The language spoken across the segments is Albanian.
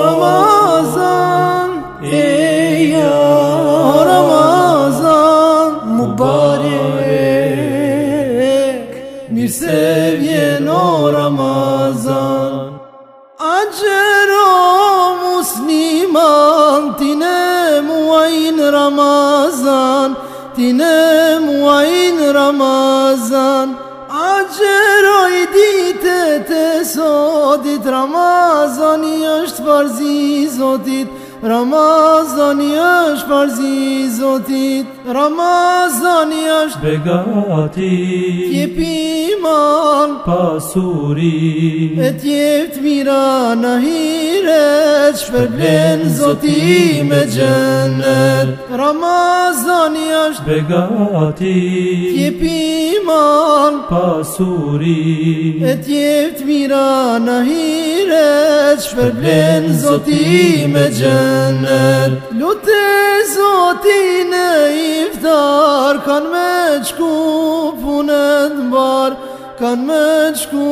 Ramazan, ya Ramazan, mubarek, mirë se vjen o Ramazan. Agjero musliman, tine muajin Ramazan, tine muajin Ramazan. Agjeroj ditet e sotit, Ramazani është farzi Zotit, Ramazani është farzi Zotit, Ramazani është begati, t'jep iman pasuri, e t'jep t'mira në hiret, shpërblen Zoti me gjennet. Ramazani është begati, t'jep iman pasuri, e t'jep t'mira në hiret, shpërblen Zoti me gjennet. Lute Zotin e iftar, kan me qku punet mbar, kan me qku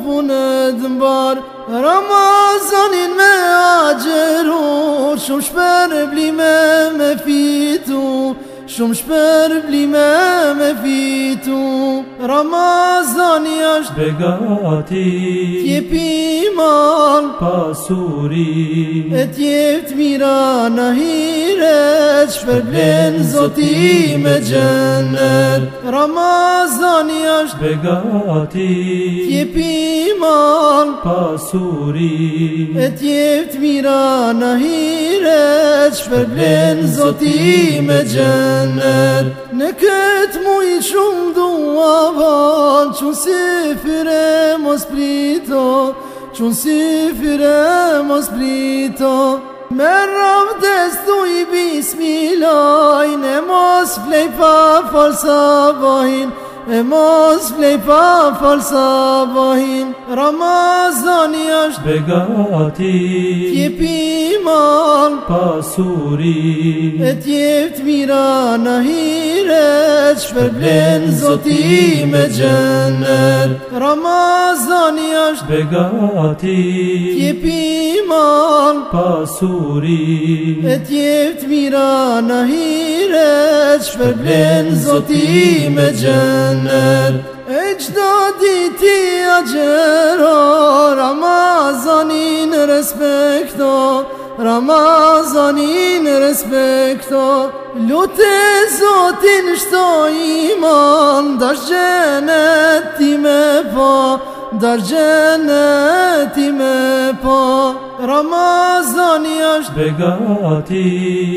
punet mbar. Ramazanin me agjerur, shumë shpërblime me fitu, shumë shpërblime me fitu. Ramazani është begati, t'jep iman pasuri, e t'jep t'mira në hiret, shpërblen Zoti me gjennet. Ramazani është begati, t'jep iman pasuri, e t'jep t'mira në hiret, shpërblen Zoti me gjennet. Në këtë muj shumë dua van, qënë si fire mos prito, qënë si fire mos prito. Me ravdes tu i bismillah, e mos flej pa fal sabahin, e mos flej pa fal sabahin. Ramazani është begati, t'jep iman pasuri, e t'jep t'mira në hiret, shpërblen Zoti me gjennet. Ramazani është begati, t'jep iman pasuri, e t'jep t'mira në hiret, shpërblen Zoti me gjennet. E qdo diti agjero, Ramazanin respekto, Ramazanin respekto. Lute Zotin shto iman, dash gjennet ti me po, dash gjennet ti me po. Ramazani është begati,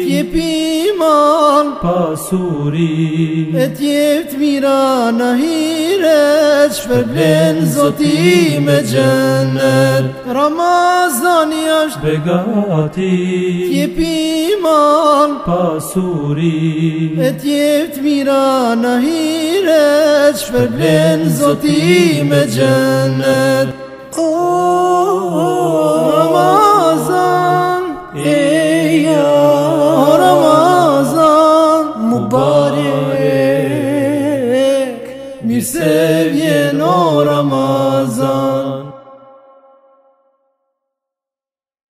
t'jep iman pasuri, e t'jep t'mira në hiret, shpërblen Zoti me gjennet. Ramazani është begati, t'jep iman pasuri, e t'jep t'mira në hiret, shpërblen Zoti me gjennet.